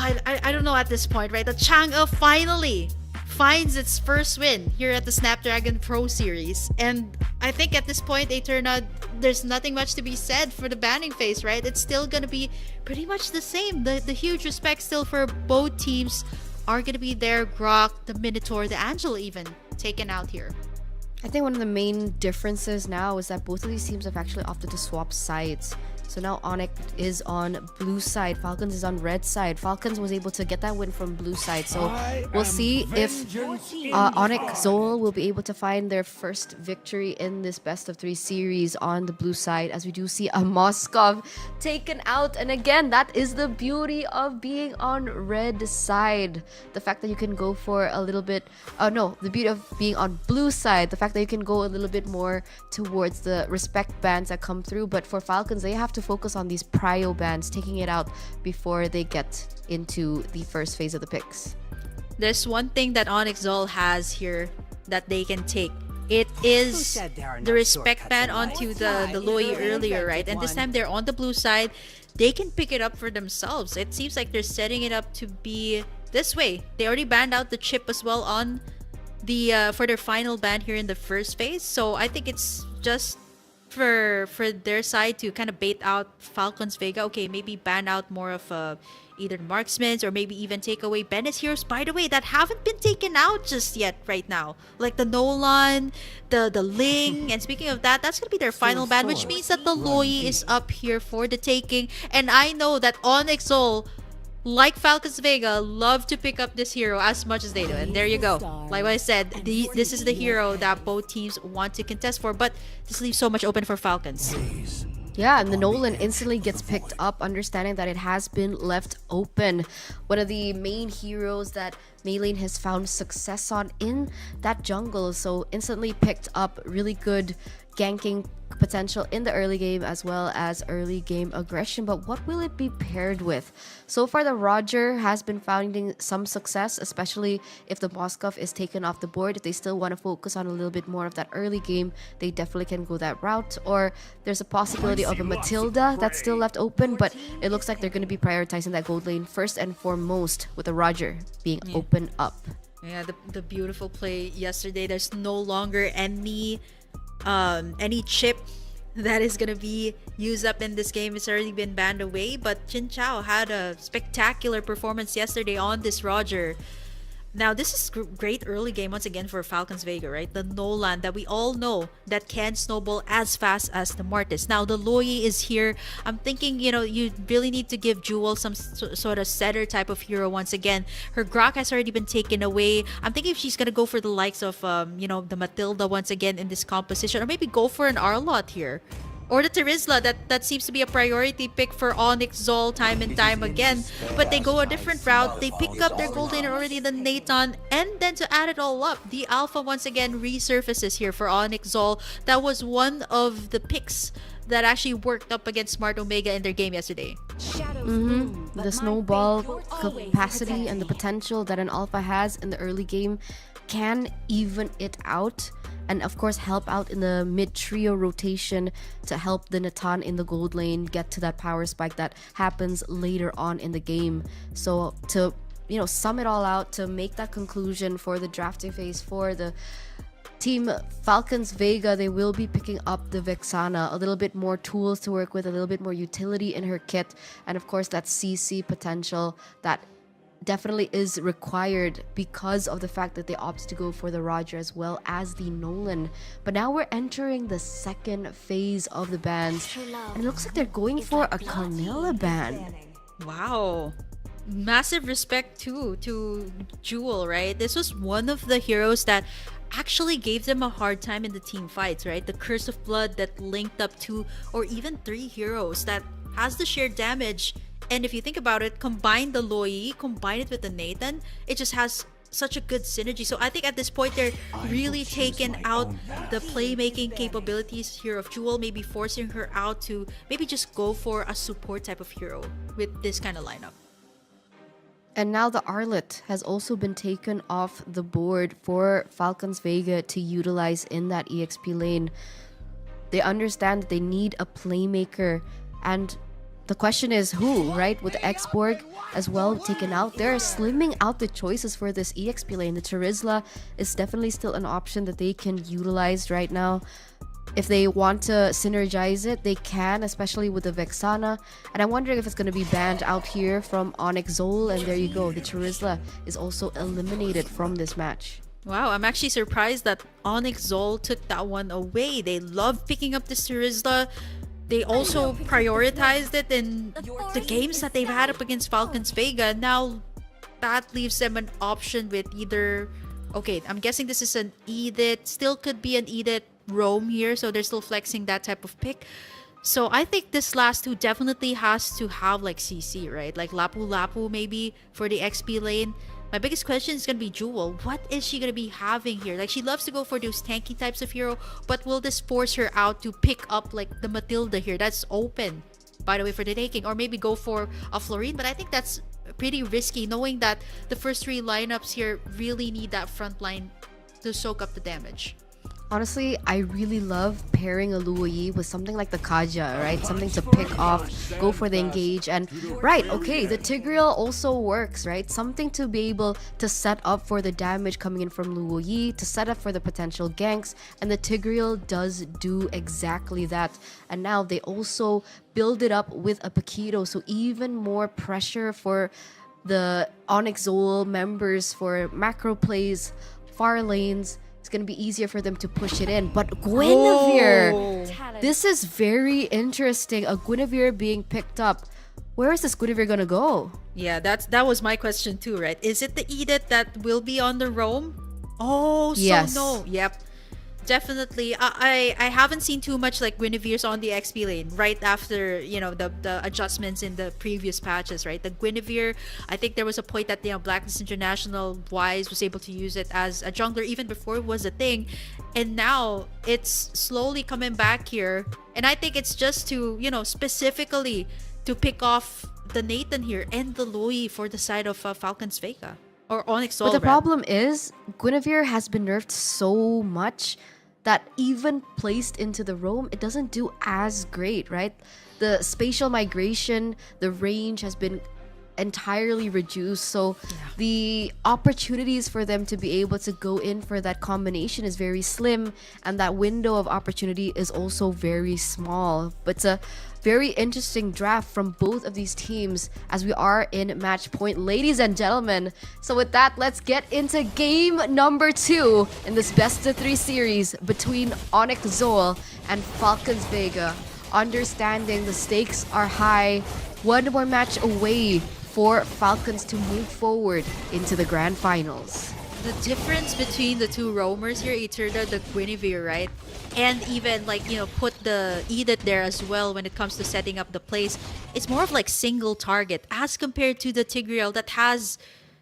I don't know at this point, right? The Chang'e finally finds its first win here at the Snapdragon Pro Series. And I think at this point, there's nothing much to be said for the banning phase, right? It's still going to be pretty much the same. The huge respect still for both teams are going to be there. Grok, the Minotaur, the Angel even taken out here. I think one of the main differences now is that both of these teams have actually opted to swap sides. So now ONIC is on blue side, Falcons is on red side. Falcons was able to get that win from blue side. So we'll see if ONIC Zol will be able to find their first victory in this best of 3 series on the blue side, as we do see a Moskov taken out. And again, that is the beauty of being on red side. The fact that you can go for a little bit, the beauty of being on blue side, the fact that you can go a little bit more towards the respect bands that come through. But for Falcons, they have to focus on these prio bands, taking it out before they get into the first phase of the picks. There's one thing that Onyx Zol has here that they can take. It is the respect band onto the Loi earlier, right? And this time they're on the blue side. They can pick it up for themselves. It seems like they're setting it up to be this way. They already banned out the chip as well on the for their final ban here in the first phase. So I think it's just for their side to kind of bait out Falcons Vega. Okay, maybe ban out more of either marksmen, or maybe even take away Bennett's heroes, by the way, that haven't been taken out just yet right now, like the Nolan, the Ling. And speaking of that, that's gonna be their final ban, which means that the Loi is up here for the taking. And I know that Onyx Zol, like Falcons Vega, love to pick up this hero as much as they do. And there you go. Like what I said, this is the hero that both teams want to contest for, but this leaves so much open for Falcons. Yeah, and the Nolan instantly gets picked up, understanding that it has been left open. One of the main heroes that Maylane has found success on in that jungle, so instantly picked up. Really good ganking potential in the early game as well as early game aggression. But what will it be paired with? So far, the Roger has been finding some success, especially if the Moskov is taken off the board. If they still want to focus on a little bit more of that early game, they definitely can go that route. Or there's a possibility of a Matilda that's still left open, but it looks like they're going to be prioritizing that gold lane first and foremost, with the Roger being open up. Yeah, the beautiful play yesterday. There's no longer any chip that is gonna be used up in this game. It's already been banned away, but Jin Chao had a spectacular performance yesterday on this Roger. Now, this is great early game once again for Falcons Vega, right? The Nolan that we all know that can snowball as fast as the Mortis. Now, the Loi is here. I'm thinking, you really need to give Jewel some sort of setter type of hero once again. Her Grok has already been taken away. I'm thinking if she's going to go for the likes of, the Matilda once again in this composition, or maybe go for an Arlot here. Or the Terizla, that seems to be a priority pick for Onyx Zol time and time again. But they go a different route. They pick up their gold laner already, the Nathan. And then to add it all up, the Alpha once again resurfaces here for Onyx Zol. That was one of the picks that actually worked up against Smart Omega in their game yesterday. The snowball capacity and the potential that an Alpha has in the early game can even it out, and of course help out in the mid trio rotation to help the Natan in the gold lane get to that power spike that happens later on in the game. So to sum it all out, to make that conclusion for the drafting phase for the team Falcons Vega, they will be picking up the Vexana, a little bit more tools to work with, a little bit more utility in her kit, and of course that CC potential that definitely is required because of the fact that they opted to go for the Roger as well as the Nolan. But now we're entering the second phase of the bans, and it looks like they're going for a Carnilla ban. Wow. Massive respect too to Jewel, right? This was one of the heroes that actually gave them a hard time in the team fights, right? The Curse of Blood that linked up 2 or even 3 heroes that has the shared damage. And if you think about it, combine the Loi, combine it with the Nathan, it just has such a good synergy. So I think at this point, they're really taking out the playmaking capabilities here of Jewel, maybe forcing her out to maybe just go for a support type of hero with this kind of lineup. And now the Arlet has also been taken off the board for Falcons Vega to utilize in that EXP lane. They understand that they need a playmaker, and The question is who, right? With Xborg as well taken out, they're slimming out the choices for this EXP lane. The Charizla is definitely still an option that they can utilize right now. If they want to synergize it, they can, especially with the Vexana. And I'm wondering if it's going to be banned out here from ONIC Zol. And there you go. The Charizla is also eliminated from this match. Wow, I'm actually surprised that ONIC Zol took that one away. They love picking up this Charizla. They also prioritized it in the games that they've had up against Falcons Vega. Now that leaves them an option with either... Okay, I'm guessing this is an Edith. Still could be an Edith Roam here, so they're still flexing that type of pick. So I think this last two definitely has to have like CC, right? Like Lapu Lapu maybe for the XP lane. My biggest question is going to be Jewel. What is she going to be having here? Like, she loves to go for those tanky types of hero, but will this force her out to pick up like the Matilda here? That's open, by the way, for the taking. Or maybe go for a Florine, but I think that's pretty risky, knowing that the first three lineups here really need that front line to soak up the damage. Honestly, I really love pairing a Luo Yi with something like the Kaja, right? Something to pick off, go for the engage, and right, okay, the Tigreal also works, right? Something to be able to set up for the damage coming in from Luo Yi, to set up for the potential ganks, and the Tigreal does do exactly that. And now they also build it up with a Paquito, so even more pressure for the ONIC Zol members for macro plays, far lanes. It's going to be easier for them to push it in. But Guinevere, this is very interesting. A Guinevere being picked up. Where is this Guinevere going to go? Yeah, that was my question too, right? Is it the Edith that will be on the roam? Oh, so yes. no. Yep. Definitely. I haven't seen too much like Guinevere's on the XP lane right after, you know, the adjustments in the previous patches, right? The Guinevere, I think there was a point that, you know, Blacklist International Wise was able to use it as a jungler even before it was a thing. And now it's slowly coming back here. And I think it's just to, you know, specifically to pick off the Nathan here and the Louis for the side of Falcons Vega. Or ONIC Zol. But the problem is, Guinevere has been nerfed so much that even placed into the roam, it doesn't do as great, right? The spatial migration, the range has been entirely reduced, so the opportunities for them to be able to go in for that combination is very slim, and that window of opportunity is also very small. But it's a very interesting draft from both of these teams as we are in match point, ladies and gentlemen. So with that, let's get into game number 2 in this best of 3 series between ONIC Zol and Falcons Vega. Understanding the stakes are high, one more match away for Falcons to move forward into the grand finals. The difference between the two roamers here, Eterna, the Guinevere, right? And even like, you know, put the Edith there as well when it comes to setting up the plays. It's more of like single target as compared to the Tigreal that has,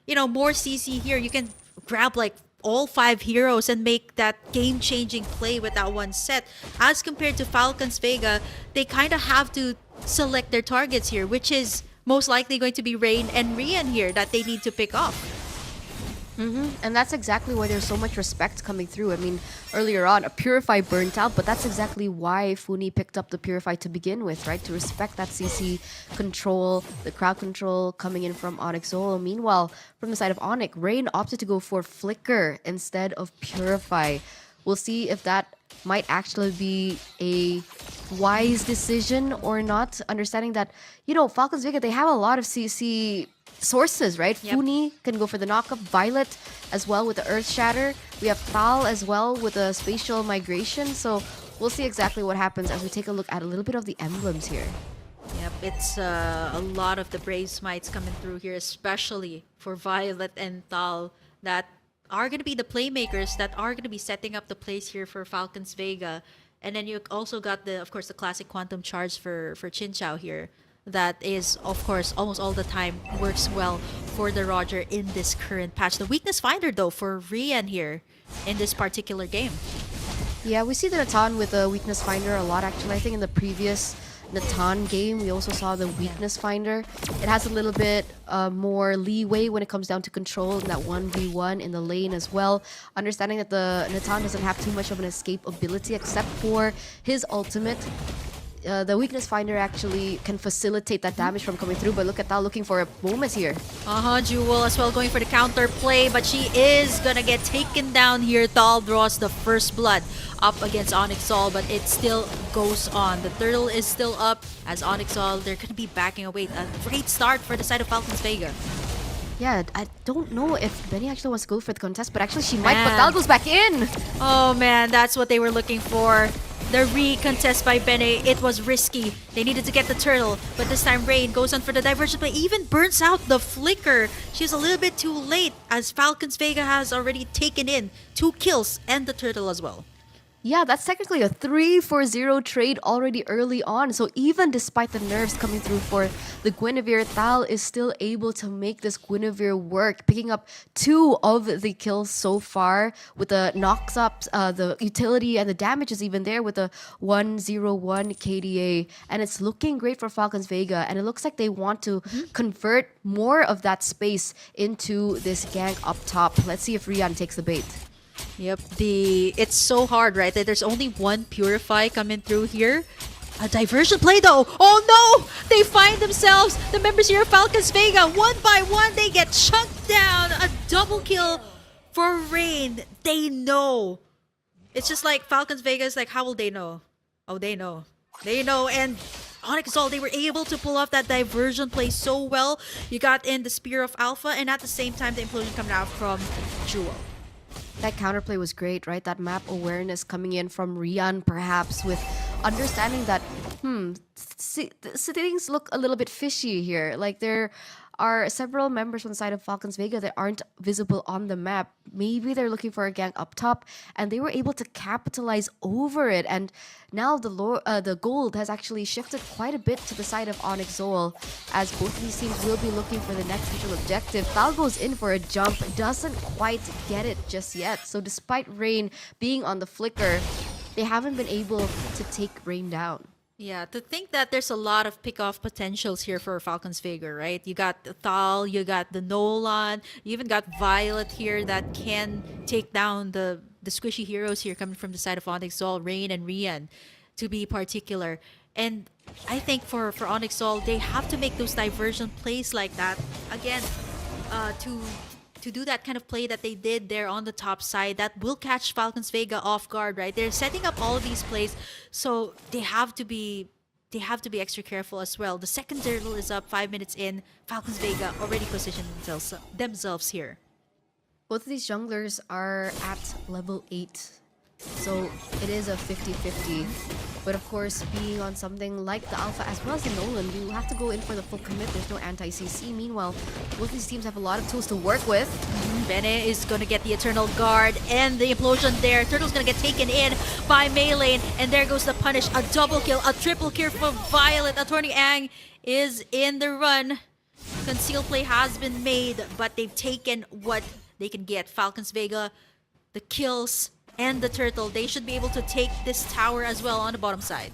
you know, more CC here. You can grab like all 5 heroes and make that game-changing play with that one set. As compared to Falcons Vega, they kind of have to select their targets here, which is most likely going to be Rain and Rian here that they need to pick off. And that's exactly why there's so much respect coming through. I mean, earlier on, a Purify burnt out, but that's exactly why Funi picked up the Purify to begin with, right? To respect that CC control, the crowd control coming in from ONIC Zol. Meanwhile, from the side of ONIC, Rain opted to go for Flicker instead of Purify. We'll see if that might actually be a wise decision or not, understanding that, you know, Falcons Vega, they have a lot of CC sources, right? Yep. Funi can go for the knockup, Violet as well with the Earth Shatter. We have Thal as well with the spatial migration. So we'll see exactly what happens as we take a look at a little bit of the emblems here. Yep, it's a lot of the Brave Smites coming through here, especially for Violet and Thal, that are going to be the playmakers that are going to be setting up the plays here for Falcons Vega. And then you also got the, of course, the classic Quantum Charge for Chinchao here. That is, of course, almost all the time works well for the Roger in this current patch. The weakness finder, though, for Rian here in this particular game. Yeah, we see the Natan with the weakness finder a lot, actually. I think in the previous Natan game, we also saw the weakness finder. It has a little bit more leeway when it comes down to control in that 1v1 in the lane as well. Understanding that the Natan doesn't have too much of an escape ability except for his ultimate. the weakness finder actually can facilitate that damage from coming through. But look at Tal looking for a moment here. Jewel as well going for the counter play, but she is gonna get taken down here. Tal draws the first blood up against ONIC Sol, but it still goes on. The turtle is still up as ONIC Sol, they're gonna be backing away. A great start for the side of Falcons Vega. Yeah, I don't know if Benny actually wants to go for the contest, but actually she might, but Tal goes back in. Oh man, that's what they were looking for. The re-contest by Bene, it was risky. They needed to get the turtle, but this time Rain goes on for the diversion play, even burns out the flicker. She's a little bit too late as Falcons Vega has already taken in 2 kills and the turtle as well. Yeah, that's technically a 3-4-0 trade already early on. So even despite the nerfs coming through for the Guinevere, Tal is still able to make this Guinevere work, picking up 2 of the kills so far with the knocks ups, the utility, and the damage is even there with the 101 KDA. And it's looking great for Falcons Vega. And it looks like they want to convert more of that space into this gank up top. Let's see if Rian takes the bait. Yep, it's so hard, right? That there's only one Purify coming through here. A diversion play though. Oh no! They find themselves, the members here of Falcons Vega, one by one, they get chunked down. A double kill for Rain. They know. It's just like Falcons Vega is like, how will they know? Oh, they know. They know, and ONIC Sol, they were able to pull off that diversion play so well. You got in the Spear of Alpha, and at the same time, the implosion coming out from Jewel. That counterplay was great, right? That map awareness coming in from Rian, perhaps, with understanding that, things look a little bit fishy here. Like, there are several members on the side of Falcons Vega that aren't visible on the map. Maybe they're looking for a gank up top, and they were able to capitalize over it. And now the gold has actually shifted quite a bit to the side of ONIC Sol, as both of these teams will be looking for the next visual objective. Tal goes in for a jump, doesn't quite get it just yet. So despite Rain being on the flicker, they haven't been able to take Rain down. Yeah, to think that there's a lot of pick-off potentials here for Falcons Vega, right? You got the Thal, you got the Nolan, you even got Violet here that can take down the squishy heroes here coming from the side of ONIC Sol, Rain and Rian, to be particular. And I think for ONIC Sol, they have to make those diversion plays like that, again, to do that kind of play that they did there on the top side that will catch Falcons Vega off guard, right? They're setting up all of these plays, so they have to be extra careful as well. The second turtle is up 5 minutes in. Falcons Vega already positioned themselves here. Both of these junglers are at level 8, so it is a 50-50. But of course, being on something like the Alpha as well as the Nolan, you have to go in for the full commit. There's no anti-CC. Meanwhile, both these teams have a lot of tools to work with. Bene is going to get the Eternal Guard and the implosion there. Turtle's going to get taken in by Melee, and there goes the punish. A double kill, a triple kill for Violet. Attorney Ang is in the run. Conceal play has been made, but they've taken what they can get. Falcons Vega, the kills, and the turtle, they should be able to take this tower as well on the bottom side.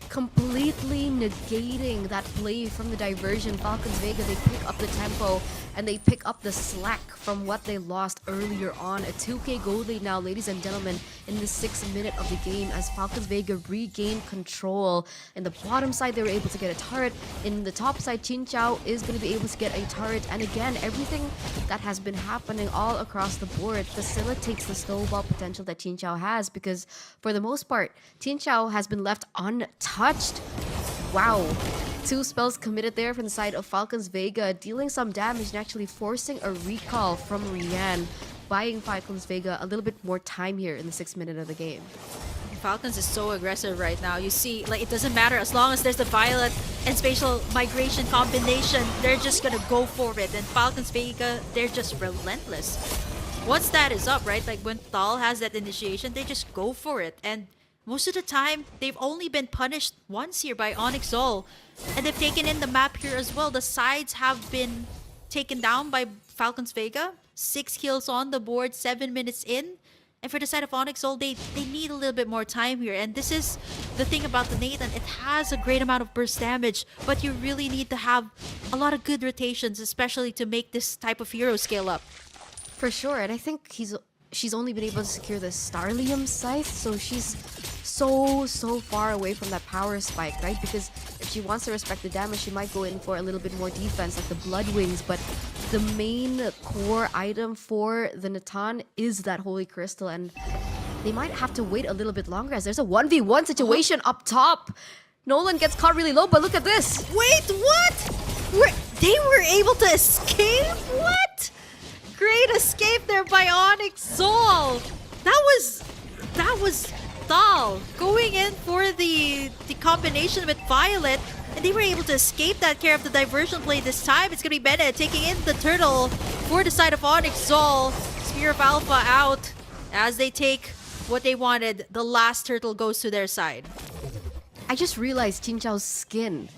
Completely negating that play from the diversion. Falcons Vega, they pick up the tempo and they pick up the slack from what they lost earlier on. A 2k gold lead now, ladies and gentlemen, in the 6th minute of the game as Falcons Vega regain control. In the bottom side, they were able to get a turret. In the top side, Chin Chao is going to be able to get a turret. And again, everything that has been happening all across the board facilitates the snowball potential that Chin Chao has, because for the most part, Chin Chao has been left untouched. Wow. 2 spells committed there from the side of Falcons Vega, dealing some damage and actually forcing a recall from Rian, buying Falcons Vega a little bit more time here in the 6th minute of the game. Falcons is so aggressive right now. You see, like, it doesn't matter as long as there's the Violet and Spatial Migration combination, they're just gonna go for it. And Falcons Vega, they're just relentless. Once that is up, right, like when Thal has that initiation, they just go for it. And most of the time, they've only been punished once here by ONIC Sol. And they've taken in the map here as well. The sides have been taken down by Falcons Vega. 6 kills on the board, 7 minutes in. And for the side of ONIC Sol, they need a little bit more time here. And this is the thing about the Nathan. It has a great amount of burst damage, but you really need to have a lot of good rotations, especially to make this type of hero scale up. For sure, and I think she's only been able to secure the Starlium Scythe, so she's so far away from that power spike, right? Because if she wants to respect the damage, she might go in for a little bit more defense, like the Blood Wings. But the main core item for the Natan is that Holy Crystal, and they might have to wait a little bit longer as there's a 1v1 situation up top. Nolan gets caught really low, but look at this. Wait, what? They were able to escape? What? Great escape there by ONIC Zol. That was Thal going in for the combination with Violet, and they were able to escape that care of the diversion play this time. It's gonna be Bennett taking in the turtle for the side of ONIC Zol. Spear of Alpha out as they take what they wanted. The last turtle goes to their side. I just realized Jin Chao's skin,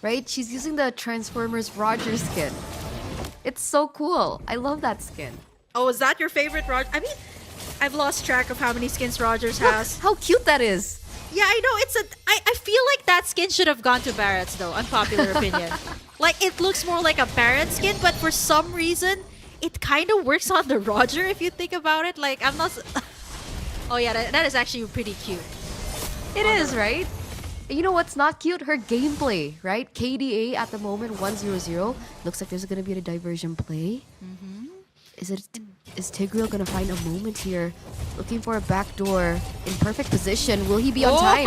right? She's using the Transformers Roger skin. It's so cool. I love that skin. Oh, is that your favorite Roger? I mean, I've lost track of how many skins Rogers has. How cute that is. Yeah, I know. I feel like that skin should have gone to Barrett's though. Unpopular opinion. Like, it looks more like a Barrett skin, but for some reason, it kind of works on the Roger if you think about it. Like, I'm not... Oh yeah, that is actually pretty cute. It is, right? You know what's not cute? Her gameplay, right? KDA at the moment 1-0-0. Looks like there's gonna be a diversion play. Is Tigreal gonna find a moment here? Looking for a backdoor in perfect position. Will he be on time?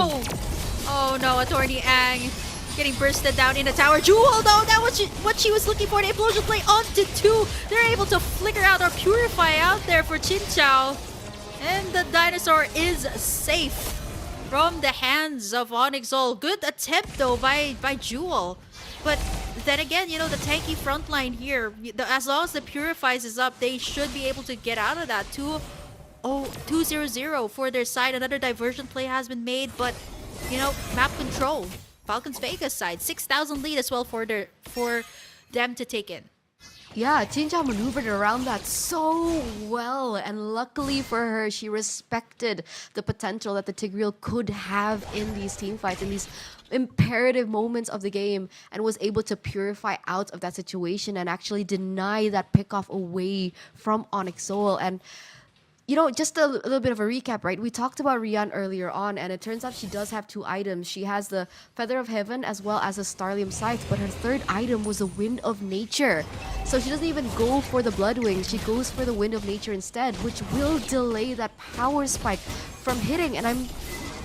Oh no, Attorney Ang getting bursted down in the tower. Jewel though, that was what she was looking for. The implosion play onto 2. They're able to flicker out or purify out there for Chin Chao. And the dinosaur is safe from the hands of ONIC Zol. Good attempt though by Jewel. But then again, you know, the tanky front line here, as long as the Purifies is up, they should be able to get out of that. 2-0-0 for their side. Another diversion play has been made, but, you know, map control. Falcons Vegas side, 6,000 lead as well for them to take in. Yeah, Jin Chao maneuvered around that so well, and luckily for her, she respected the potential that the Tigreal could have in these team fights, in these imperative moments of the game, and was able to purify out of that situation and actually deny that pickoff away from ONIC Zol. And you know, just a little bit of a recap, right? We talked about Rian earlier on, and it turns out she does have 2 items. She has the Feather of Heaven as well as a Starlium Scythe, but her 3rd item was the Wind of Nature. So she doesn't even go for the Blood Wings. She goes for the Wind of Nature instead, which will delay that power spike from hitting. And I'm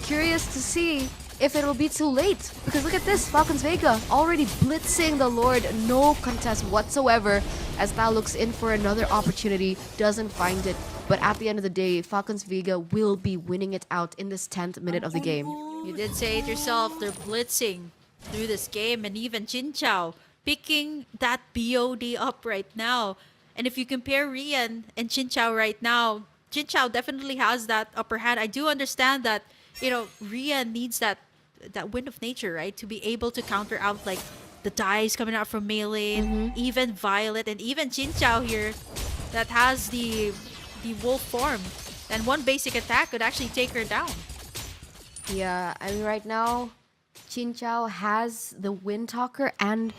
curious to see if it'll be too late. Because look at this, Falcons Vega already blitzing the Lord. No contest whatsoever as Thao looks in for another opportunity, doesn't find it. But at the end of the day, Falcons Vega will be winning it out in this 10th minute of the game. You did say it yourself, they're blitzing through this game, and even Jin Chao picking that BOD up right now. And if you compare Rian and Jin Chao right now, Jin Chao definitely has that upper hand. I do understand that, you know, Rian needs that Wind of Nature, right? To be able to counter out like the dice coming out from melee, even Violet, and even Jin Chao here that has the wolf form, and one basic attack could actually take her down. Yeah, I mean right now, Jin Chao has the Wind Talker and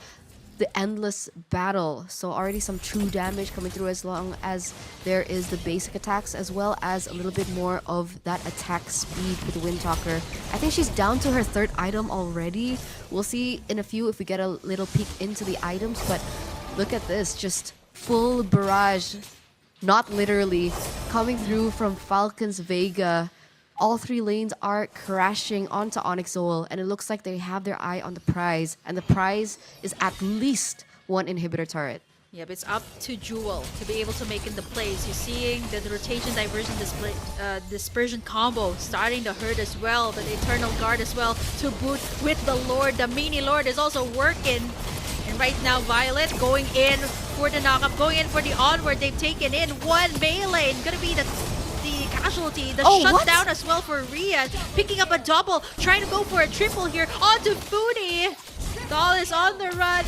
the Endless Battle, so already some true damage coming through as long as there is the basic attacks as well as a little bit more of that attack speed with the Wind Talker. I think she's down to her 3rd item already. We'll see in a few if we get a little peek into the items, but look at this, just full barrage. Not literally, coming through from Falcons Vega. All 3 lanes are crashing onto ONIC Zol, and it looks like they have their eye on the prize, and the prize is at least 1 inhibitor turret. Yeah, but it's up to Jewel to be able to make in the plays. You're seeing the rotation diversion dispersion combo starting to hurt as well, but the Eternal Guard as well to boot with the Lord. The Mini Lord is also working. And right now, Violet going in for the knockup, going in for the onward. They've taken in 1 melee. Gonna be the casualty. The shutdown as well for Rian. Picking up a double, trying to go for a triple here. Onto Foodie. Doll is on the run.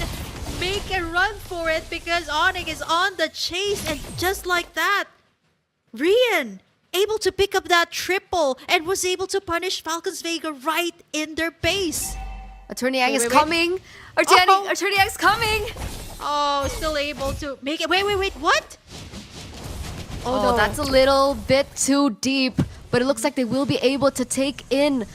Make a run for it because ONIC is on the chase. And just like that, Rian able to pick up that triple and was able to punish Falcons Vega right in their base. Attorney Yang is coming. Attorney Yang's coming. Oh, still able to make it. Wait, what? Oh, no. That's a little bit too deep. but it looks like they will be able to take in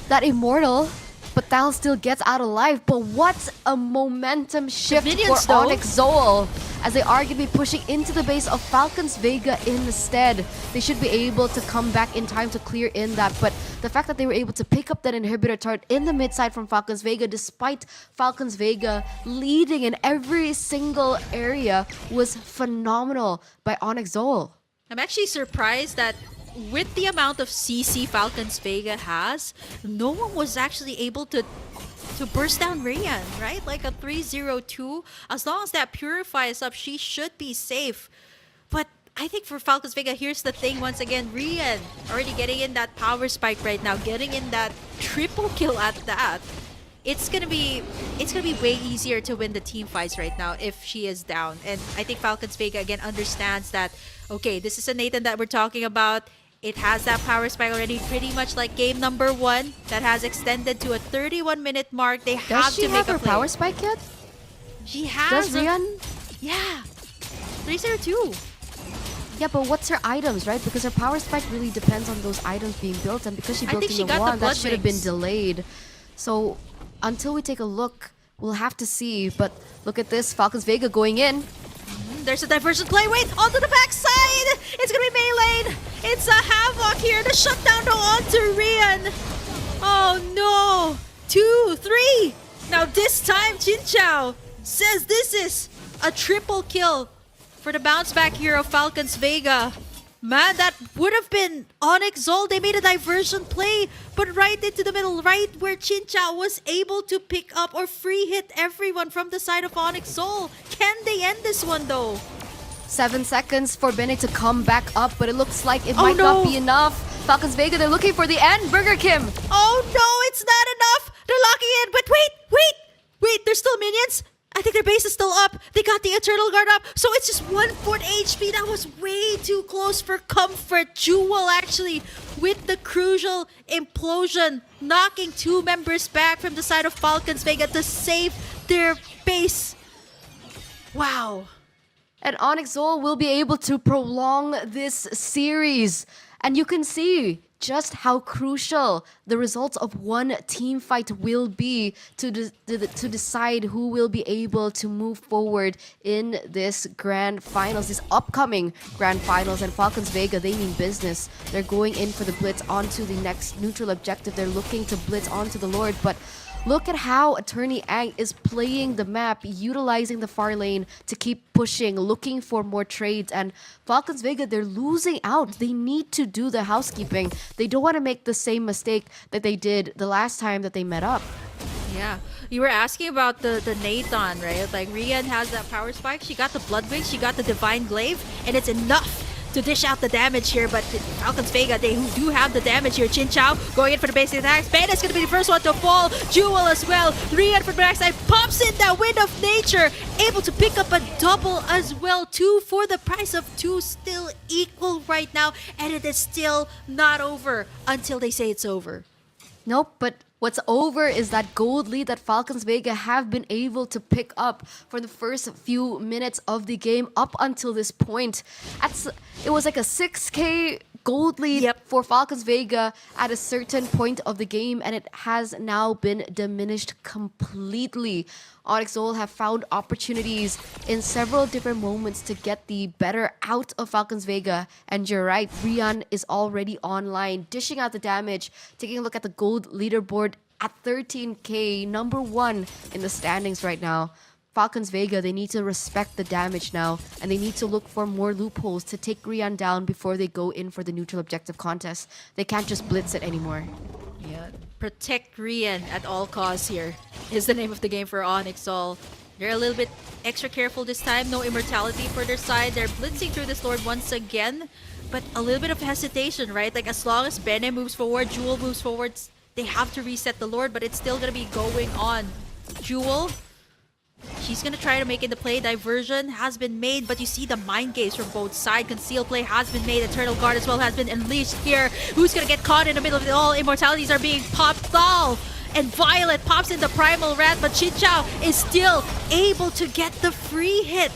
that Immortal. But Thal still gets out alive. But what a momentum shift for minions, though. ONIC Zol, as they are going to be pushing into the base of Falcons Vega instead. They should be able to come back in time to clear in that. But the fact that they were able to pick up that inhibitor turret in the mid side from Falcons Vega, despite Falcons Vega leading in every single area, was phenomenal by ONIC Zol. I'm actually surprised that with the amount of CC Falcons Vega has, no one was actually able to burst down Ryan, right? Like a 302. As long as that purifies up, she should be safe. But I think for Falcons Vega, here's the thing once again, Ryan already getting in that power spike right now, getting in that triple kill at that. It's gonna be way easier to win the team fights right now if she is down. And I think Falcons Vega again understands that, okay, this is a Nathan that we're talking about. It has that power spike already, pretty much like game number 1 that has extended to a 31-minute mark. They have Does she to make have her a play. power spike yet? She has. Does Ryan? Yeah. 302. Yeah, but what's her items, right? Because her power spike really depends on those items being built, and because she I built think in she the got the one, that blood should have been rings. delayed. So until we take a look, we'll have to see. But look at this, Falcons Vega going in. There's a diversion play. Wait, onto the backside. It's gonna be meleeed. It's a Havoc here to shut down to onto Rian. Oh no. 2, 3. Now this time Chinchao says this is a triple kill for the bounce back hero Falcons Vega. Man, that would have been ONIC Zol. They made a diversion play, but right into the middle, right where Chinchao was able to pick up or free hit everyone from the side of ONIC Zol. Can they end this one though? 7 seconds for Bene to come back up, but it looks like it Oh, might not no. be enough. Falcons Vega, they're looking for the end. Burger Kim. Oh no, it's not enough. They're locking in, but wait, there's still minions. I think their base is still up. They got the Eternal Guard up, so it's just 1/4 HP. That was way too close for comfort. Jewel actually with the crucial implosion, knocking 2 members back from the side of Falcons Vega to save their base. Wow. And ONIC Zol will be able to prolong this series. And you can see just how crucial the results of one team fight will be to decide who will be able to move forward in this grand finals, this upcoming grand finals. And Falcons Vega, they mean business. They're going in for the blitz onto the next neutral objective. They're looking to blitz onto the Lord, but look at how Attorney Ang is playing the map, utilizing the far lane to keep pushing, looking for more trades. And Falcons Vega, they're losing out. They need to do the housekeeping. They don't want to make the same mistake that they did the last time that they met up. Yeah. You were asking about the Nathan, right? Like Rian has that power spike. She got the Blood Wings, she got the Divine Glaive, and it's enough to dish out the damage here, but Falcons Vega, they do have the damage here. Chinchao going in for the basic attacks. Beta is going to be the first one to fall. Jewel as well. Rian from the backside pops in that Wind of Nature. Able to pick up a double as well. 2 for the price of 2. Still equal right now. And it is still not over until they say it's over. Nope, but what's over is that gold lead that Falcons Vega have been able to pick up for the first few minutes of the game up until this point. It was like a 6K gold lead for Falcons Vega at a certain point of the game, and it has now been diminished completely. ONIC Zol have found opportunities in several different moments to get the better out of Falcons Vega. And you're right, Rian is already online, dishing out the damage, taking a look at the gold leaderboard at 13K, number 1 in the standings right now. Falcons Vega, they need to respect the damage now, and they need to look for more loopholes to take Rian down before they go in for the neutral objective contest. They can't just blitz it anymore. Yeah, protect Rian at all costs here is the name of the game for ONIC Zol. They're a little bit extra careful this time. No immortality for their side. They're blitzing through this Lord once again, but a little bit of hesitation, right? Like as long as Bene moves forward, Jewel moves forward, they have to reset the Lord, but it's still gonna be going on. Jewel, she's gonna try to make it the play. Diversion has been made, but you see the mind games from both sides. Conceal play has been made. Eternal Guard as well has been unleashed here. Who's gonna get caught in the middle of it all? Immortalities are being popped. Thal and Violet pops in the Primal Rat, but Chinchao is still able to get the free hit.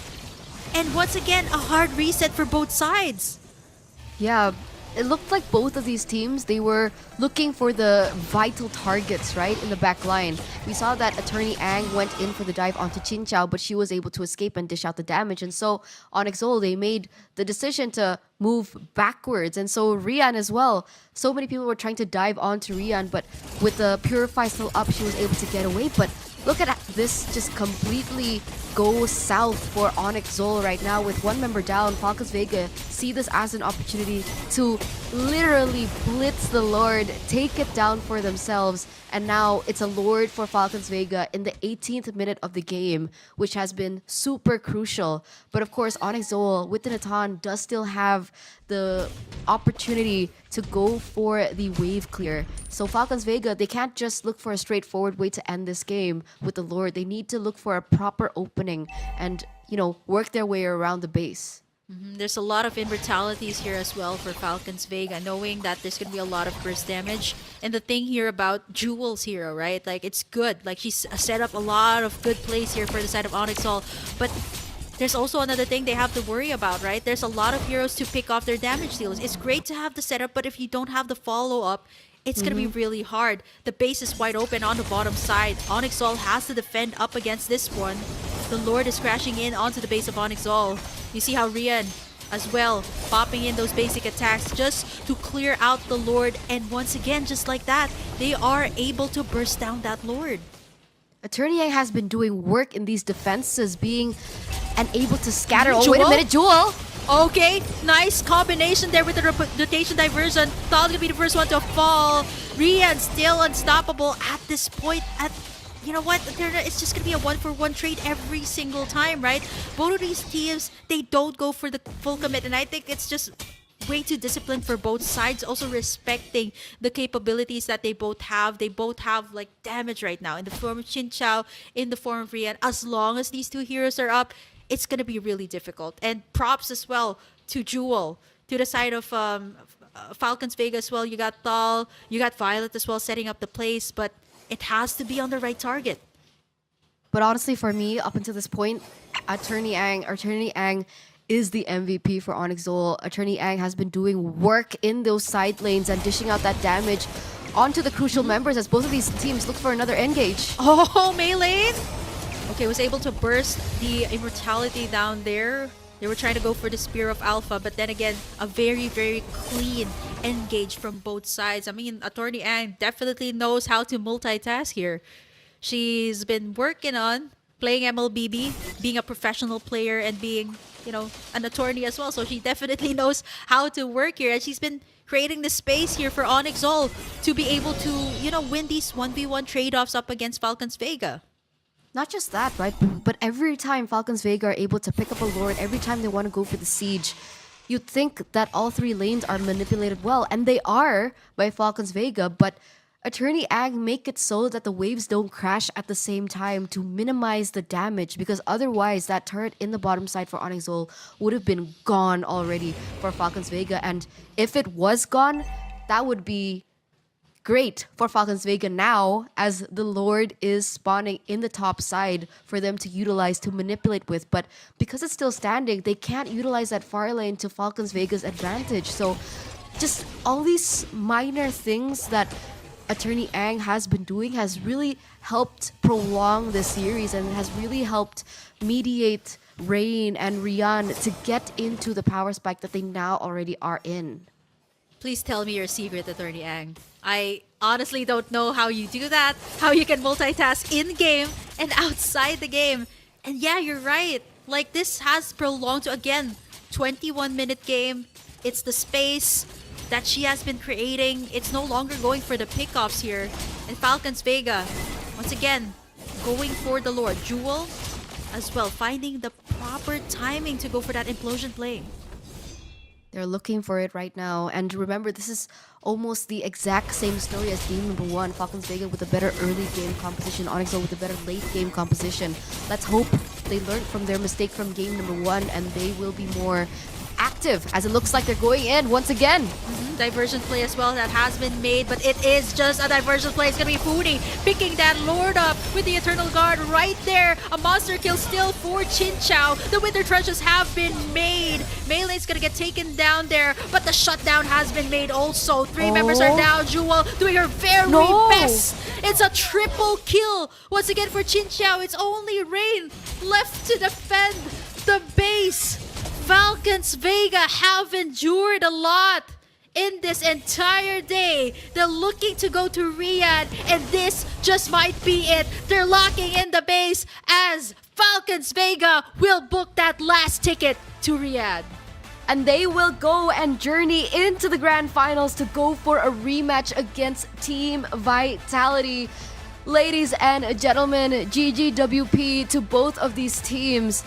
And once again, a hard reset for both sides. Yeah, it looked like both of these teams, they were looking for the vital targets, right, in the back line. We saw that Attorney Ang went in for the dive onto Chin Chao, but she was able to escape and dish out the damage. And so on Exol, they made the decision to move backwards. And so Rian as well. So many people were trying to dive onto Rian, but with the Purify still up, she was able to get away. But look at this just completely go south for ONIC Zol right now with one member down. Falcons Vega see this as an opportunity to literally blitz the Lord, take it down for themselves. And now it's a Lord for Falcons Vega in the 18th minute of the game, which has been super crucial. But of course, ONIC Zol with the Natan does still have the opportunity to go for the wave clear. So Falcons Vega, they can't just look for a straightforward way to end this game with the Lord. They need to look for a proper opening and, you know, work their way around the base. There's a lot of immortalities here as well for Falcons Vega, knowing that there's going to be a lot of burst damage. And the thing here about Jewel's hero, right? Like, it's good. Like, she's set up a lot of good plays here for the side of ONIC Zol. But there's also another thing they have to worry about, right? There's a lot of heroes to pick off their damage deals. It's great to have the setup, but if you don't have the follow-up, it's going to be really hard. The base is wide open on the bottom side. ONIC Zol has to defend up against this one. The Lord is crashing in onto the base of ONIC Zol. You see how Rian as well popping in those basic attacks just to clear out the Lord. And once again, just like that, they are able to burst down that Lord. Attorney Yang has been doing work in these defenses, being and able to scatter. Oh, Jewel? wait a minute, Jewel! Okay, nice combination there with the rotation diversion. Thal gonna be the first one to fall. Rian still unstoppable at this point. You know what? It's just gonna be a 1-for-1 trade every single time, right? Both of these teams, they don't go for the full commit, and I think it's just way too disciplined for both sides. Also respecting the capabilities that they both have. They both have like damage right now in the form of Chin Chao, in the form of Rian. As long as these two heroes are up, it's gonna be really difficult. And props as well to Jewel, to the side of Falcons Vega as well. You got Thal, you got Violet as well setting up the plays, but it has to be on the right target. But honestly, for me, up until this point, Attorney Ang is the MVP for ONIC Zol. Attorney Ang has been doing work in those side lanes and dishing out that damage onto the crucial members as both of these teams look for another engage. Oh, melee! Okay, was able to burst the immortality down there. They were trying to go for the Spear of Alpha, but then again, a very, very clean engage from both sides. I mean, Attorney Ang definitely knows how to multitask here. She's been working on playing MLBB, being a professional player, and being, you know, an attorney as well. So she definitely knows how to work here. And she's been creating the space here for ONIC Zol to be able to, you know, win these 1v1 trade-offs up against Falcons Vega. Not just that, right? But every time Falcons Vega are able to pick up a Lord, every time they want to go for the siege, you'd think that all three lanes are manipulated well. And they are by Falcons Vega, but Attorney Ang make it so that the waves don't crash at the same time to minimize the damage, because otherwise that turret in the bottom side for ONIC Zol would have been gone already for Falcons Vega. And if it was gone, that would be great for Falcons Vega now, as the Lord is spawning in the top side for them to utilize to manipulate with. But because it's still standing, they can't utilize that far lane to Falcons Vega's advantage. So just all these minor things that Attorney Ang has been doing has really helped prolong the series and has really helped mediate Rain and Rian to get into the power spike that they now already are in. Please tell me your secret, Attorney Ang. I honestly don't know how you do that, how you can multitask in-game and outside the game. And yeah, you're right. Like, this has prolonged to, again, 21-minute game. It's the space that she has been creating. It's no longer going for the pickoffs here. And Falcons Vega, once again, going for the Lord. Jewel as well, finding the proper timing to go for that implosion play. They're looking for it right now. And remember, this is almost the exact same story as game number one. Falcons Vega with a better early game composition. ONIC Zol with a better late game composition. Let's hope they learned from their mistake from game number one and they will be more active as it looks like they're going in once again. Diversion play as well that has been made, but it is just a diversion play. It's gonna be Foodie picking that Lord up with the Eternal Guard right there. A monster kill still for Chinchao. The Winter Trenches have been made. Melee's gonna get taken down there, but the shutdown has been made also. 3 members are down. Jewel doing her very best. It's a triple kill once again for Chinchao. It's only Rain left to defend the base. Falcons Vega have endured a lot in this entire day. They're looking to go to Riyadh, and this just might be it. They're locking in the base as Falcons Vega will book that last ticket to Riyadh. And they will go and journey into the grand finals to go for a rematch against Team Vitality. Ladies and gentlemen, GGWP to both of these teams.